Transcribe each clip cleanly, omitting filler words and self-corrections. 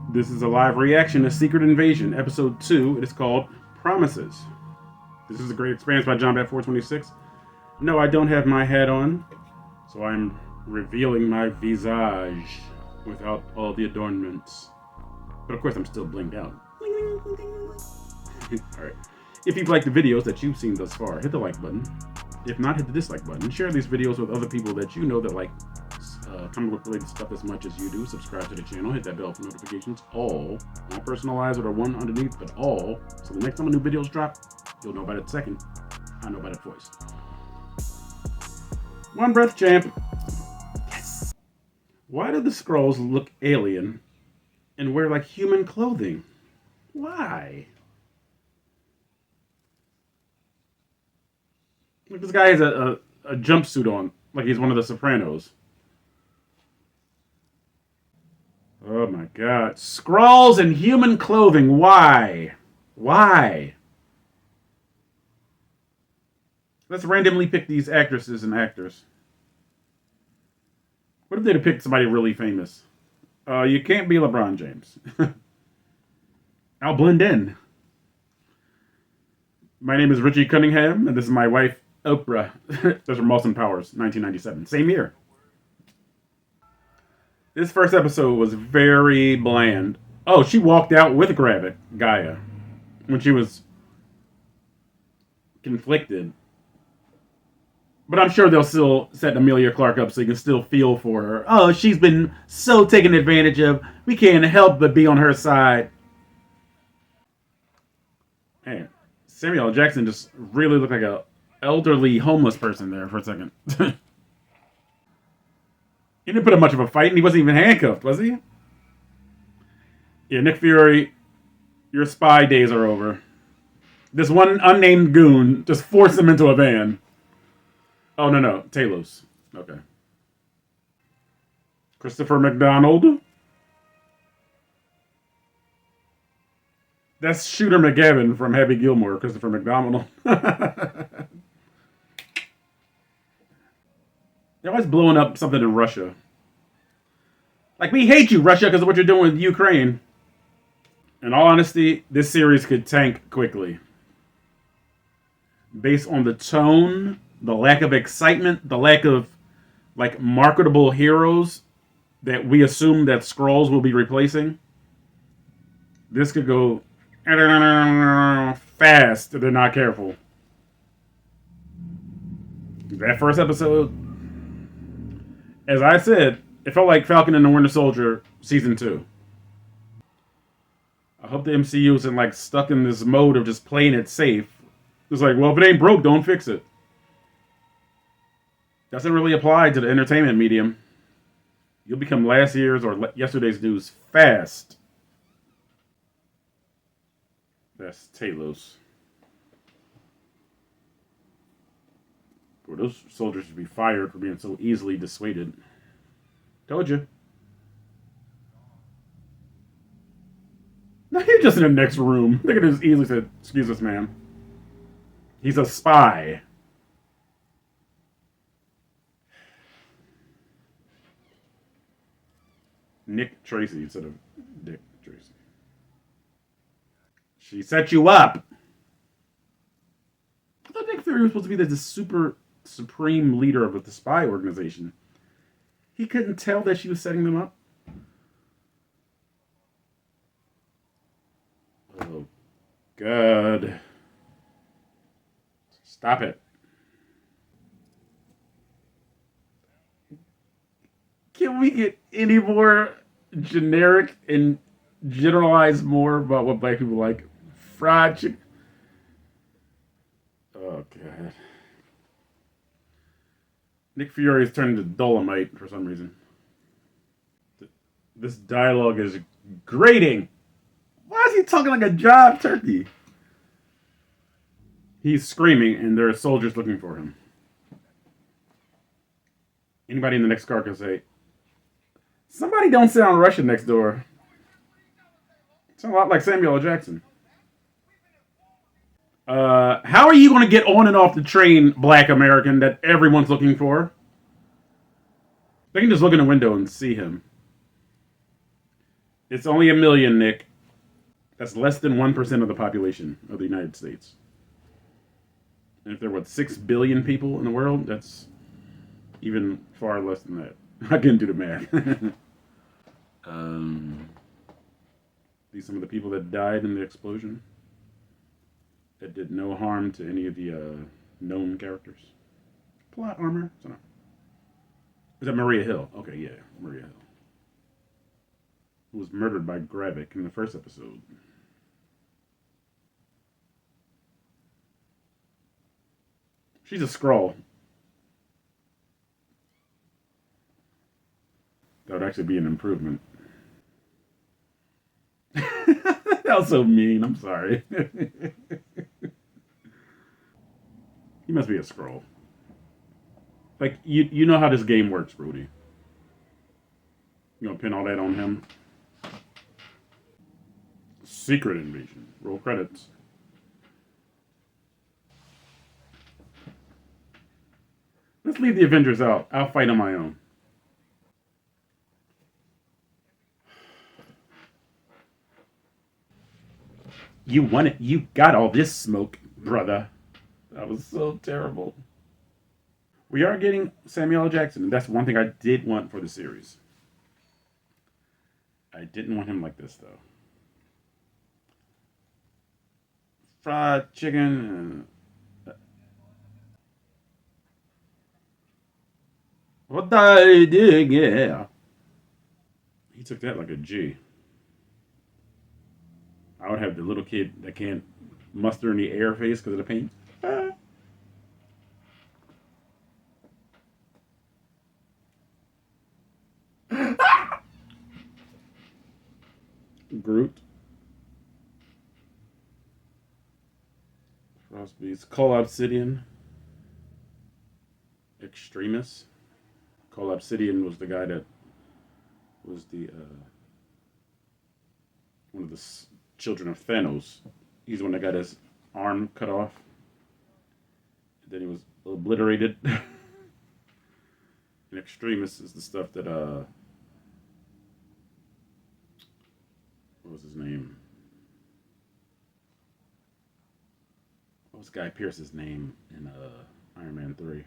This is a live reaction to Secret Invasion, Episode 2. It is called Promises. This is a great experience by John Bat 426. No, I don't have my hat on, so I'm revealing my visage without all the adornments. But of course, I'm still blinged out. Alright. If you've liked the videos that you've seen thus far, hit the like button. If not, hit the dislike button. Share these videos with other people that you know that like comic book related stuff as much as you do. Subscribe to the channel, hit that bell for notifications. All, not personalized or the one underneath, but all. So the next time a new videos drop, you'll know about it second. I know about it voice. One breath, champ. Yes. Why do the Skrulls look alien and wear like human clothing? Why? Look, this guy has a jumpsuit on, like he's one of the Sopranos. Oh my god. Skrulls in human clothing. Why? Why? Let's randomly pick these actresses and actors. What if they'd have picked somebody really famous? You can't be LeBron James. I'll blend in. My name is Richie Cunningham, and this is my wife, Oprah. Those are Austin Powers, 1997. Same year. This first episode was very bland. Oh, she walked out with Gaia when she was conflicted. But I'm sure they'll still set Amelia Clark up so you can still feel for her. Oh, she's been so taken advantage of. We can't help but be on her side. Man, Samuel L. Jackson just really looked like a elderly homeless person there for a second. He didn't put up much of a fight, and he wasn't even handcuffed, was he? Yeah, Nick Fury, your spy days are over. This one unnamed goon just forced him into a van. Oh, no. Talos. Okay. Christopher McDonald. That's Shooter McGavin from Happy Gilmore, Christopher McDonald. They're always blowing up something in Russia. Like, we hate you, Russia, because of what you're doing with Ukraine. In all honesty, this series could tank quickly. Based on the tone, the lack of excitement, the lack of, like, marketable heroes that we assume that Skrulls will be replacing, this could go fast if they're not careful. That first episode, as I said, it felt like Falcon and the Winter Soldier Season 2. I hope the MCU isn't like stuck in this mode of just playing it safe. It's like, well, if it ain't broke, don't fix it. Doesn't really apply to the entertainment medium. You'll become last year's or yesterday's news fast. That's Talos. Boy, those soldiers should be fired for being so easily dissuaded. Told you. No, you're just in the next room. They could have just easily said, excuse us, ma'am. He's a spy. Nick Tracy instead of Dick Tracy. She set you up. I thought Nick Fury was supposed to be the super supreme leader of the spy organization. He couldn't tell that she was setting them up. Oh, God. Stop it. Can we get any more generic and generalize more about what black people like? Fried chicken. Oh, God. Nick Fury is turned into Dolomite for some reason. This dialogue is grating. Why is he talking like a jive turkey? He's screaming, and there are soldiers looking for him. Anybody in the next car can say, somebody don't sound Russian next door. Sound a lot like Samuel L. Jackson. How are you going to get on and off the train, Black American, that everyone's looking for? They can just look in the window and see him. It's only 1 million, Nick. That's less than 1% of the population of the United States. And if there were 6 billion people in the world, that's even far less than that. I couldn't do the math. These are some of the people that died in the explosion that did no harm to any of the known characters. Plot armor. So no. Is that Maria Hill? Okay, yeah, Maria Hill. Who was murdered by Gravik in the first episode. She's a Skrull. That would actually be an improvement. That was so mean. I'm sorry. He must be a Skrull. Like, you know how this game works, Rudy. You gonna pin all that on him? Secret invasion. Roll credits. Let's leave the Avengers out. I'll fight on my own. You won it. You got all this smoke, brother. That was so terrible. We are getting Samuel L. Jackson, and that's one thing I did want for the series. I didn't want him like this, though. Fried chicken. What I did, yeah. He took that like a G. I would have the little kid that can't muster any air face because of the paint. Groot. Frostbeast. Call Obsidian. Extremis. Call Obsidian was the guy that was the one of the children of Thanos. He's the one that got his arm cut off. Then he was obliterated. And Extremis is the stuff that what was his name? What was Guy Pearce's name in Iron Man 3?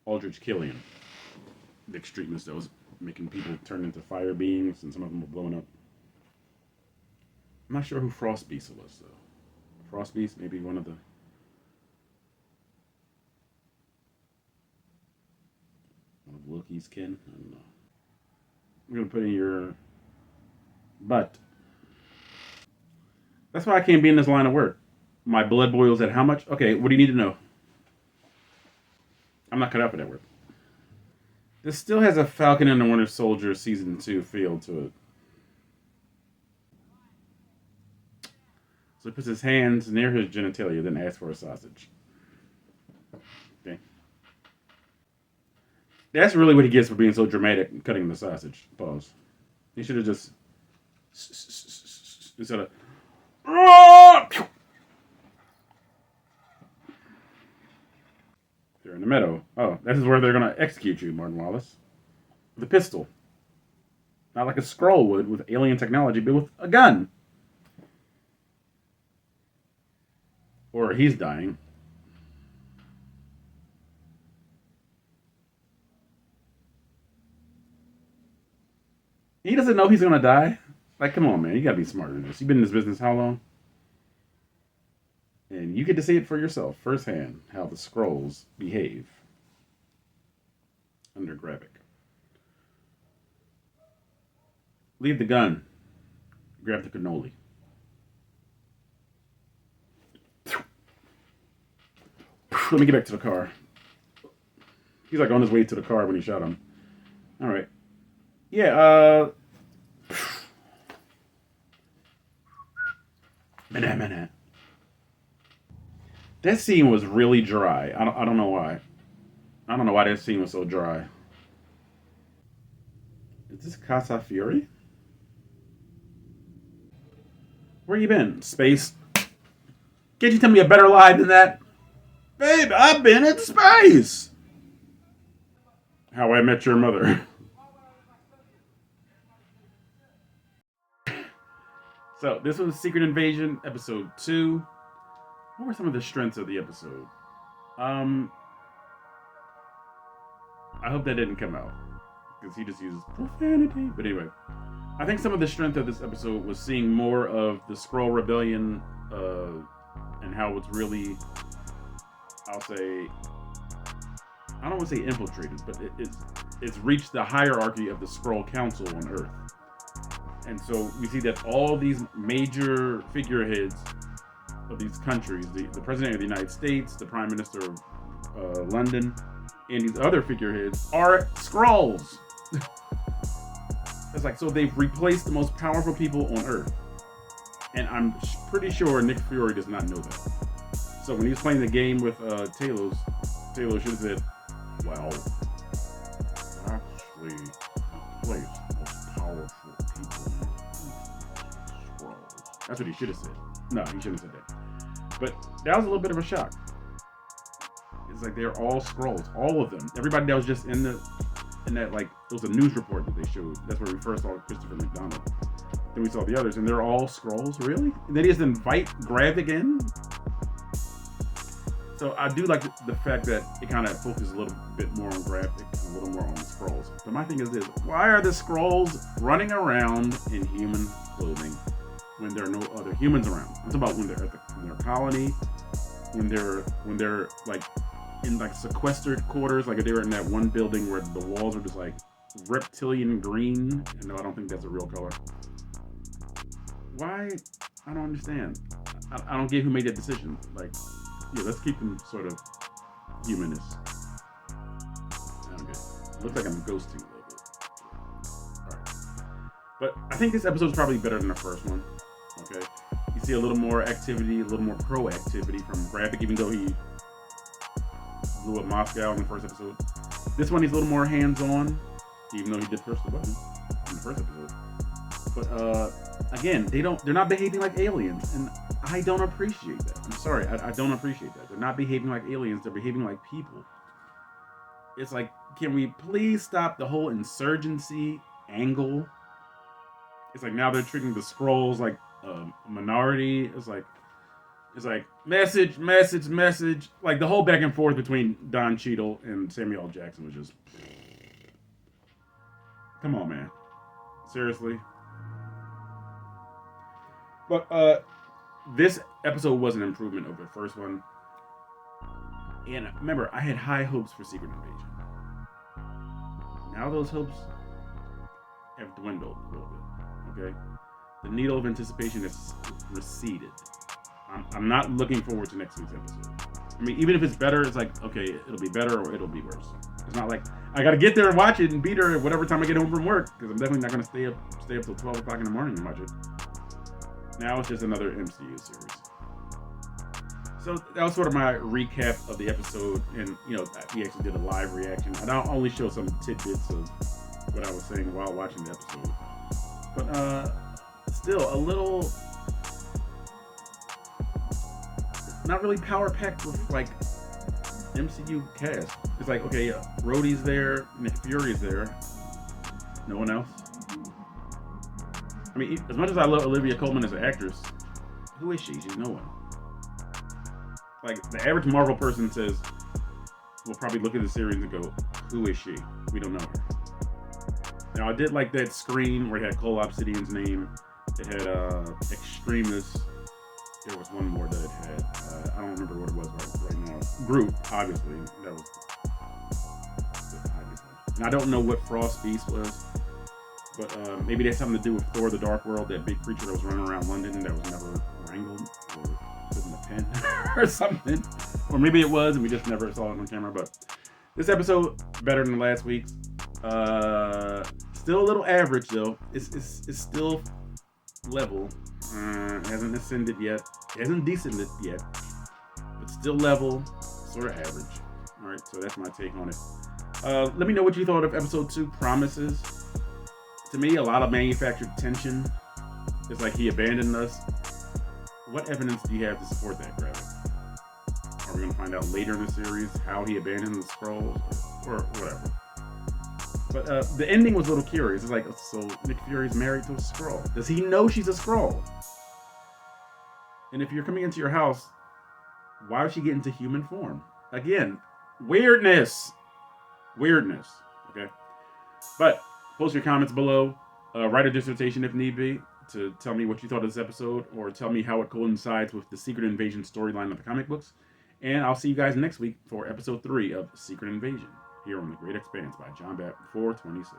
Aldrich Killian. The Extremis that was making people turn into fire beings, and some of them were blowing up. I'm not sure who Frostbeast was, though. Frostbeast, maybe one of Loki's kin. I don't know. I'm gonna put in your butt. That's why I can't be in this line of work. My blood boils at how much? Okay, what do you need to know? I'm not cut out for that work. This still has a Falcon and the Winter Soldier Season 2 feel to it. So he puts his hands near his genitalia, then asks for a sausage. Okay. That's really what he gets for being so dramatic and cutting the sausage. Pause. He should have just instead of they're in the meadow. Oh, this is where they're gonna execute you, Martin Wallace. With a pistol. Not like a Skrull would with alien technology, but with a gun. Or he's dying. He doesn't know he's gonna die. Like, come on, man. You gotta be smarter than this. You've been in this business how long? And you get to see it for yourself, firsthand, how the Skrulls behave under Gravik. Leave the gun. Grab the cannoli. Let me get back to the car. He's like on his way to the car when he shot him. All right. Yeah, minute. That scene was really dry. I don't know why. I don't know why that scene was so dry. Is this Casa Fury? Where you been? Space? Can't you tell me a better lie than that? Babe, I've been in space! How I Met Your Mother. So this was Secret Invasion, episode 2. What were some of the strengths of the episode? I hope that didn't come out because he just uses profanity. But anyway, I think some of the strength of this episode was seeing more of the Skrull Rebellion and how it's really, I don't want to say infiltrated, but it's reached the hierarchy of the Skrull Council on Earth. And so we see that all these major figureheads of these countries, the President of the United States, the Prime Minister of London, and these other figureheads are Skrulls. It's like, so they've replaced the most powerful people on Earth. And I'm pretty sure Nick Fury does not know that. So when he was playing the game with Talos, Talos should have said, well, actually, replaced the most powerful people in Skrulls. That's what he should have said. No, he shouldn't have said that. But that was a little bit of a shock. It's like they're all Skrulls, all of them. Everybody that was just in that, like, it was a news report that they showed. That's where we first saw Christopher McDonald. Then we saw the others, and they're all Skrulls, really? And then he just invite Gravik in? So I do like the fact that it kind of focuses a little bit more on Gravik, a little more on the Skrulls. But my thing is this: why are the Skrulls running around in human clothing when there are no other humans around? It's about when they're in their colony, when they're like in like sequestered quarters, like if they were in that one building where the walls are just like reptilian green. And no, I don't think that's a real color. Why? I don't understand. I don't get who made that decision. Like, yeah, let's keep them sort of humanist. I don't get it. Looks like I'm ghosting a little bit. Alright. But I think this episode is probably better than the first one. Okay? You see a little more activity, a little more proactivity from Gravik, even though he blew up Moscow in the first episode. This one he's a little more hands-on, even though he did push the button in the first episode. But again, they're not behaving like aliens, and I don't appreciate that. I'm sorry, I don't appreciate that. They're not behaving like aliens, they're behaving like people. It's like, can we please stop the whole insurgency angle? It's like now they're treating the Skrulls like a minority. It's like message. Like the whole back and forth between Don Cheadle and Samuel L. Jackson was just, come on, man, seriously. But this episode was an improvement over the first one. And remember, I had high hopes for Secret Invasion. Now those hopes have dwindled a little bit, okay? The needle of anticipation has receded. I'm not looking forward to next week's episode. I mean, even if it's better, it's like, okay, it'll be better or it'll be worse. It's not like, I gotta get there and watch it and beat her at whatever time I get home from work, because I'm definitely not gonna stay up till 12 o'clock in the morning and watch it. Now it's just another MCU series. So that was sort of my recap of the episode, and we actually did a live reaction. And I'll only show some tidbits of what I was saying while watching the episode. But still a little, not really power packed with like MCU cast. It's like, okay, Rhodey's there, Nick Fury's there, no one else. I mean, as much as I love Olivia Colman as an actress, who is she? She's no one. Like, the average Marvel person will probably look at the series and go, who is she? We don't know her. Now, I did like that screen where it had Cole Obsidian's name. It had Extremis. There was one more that it had. I don't remember what it was right now. Groot, obviously. That was obviously. And I don't know what Frost Beast was. But maybe that's something to do with Thor: The Dark World, that big creature that was running around London that was never wrangled or put in a pen or something. Or maybe it was and we just never saw it on camera. But this episode, better than last week's. Still a little average though. It's still level. It hasn't ascended yet. It hasn't descended yet. But still level, sort of average. Alright, so that's my take on it. Let me know what you thought of episode 2, Promises. To me, a lot of manufactured tension. It's like he abandoned us. What evidence do you have to support that, Gravik? Are we going to find out later in the series how he abandoned the Skrulls or whatever? But the ending was a little curious. It's like, so Nick Fury's married to a Skrull. Does he know she's a Skrull? And if you're coming into your house, why would she get into human form? Again, weirdness. Weirdness. Okay? But post your comments below. Write a dissertation if need be to tell me what you thought of this episode, or tell me how it coincides with the Secret Invasion storyline of the comic books. And I'll see you guys next week for episode 3 of Secret Invasion here on The Great Expanse by John Bat 426.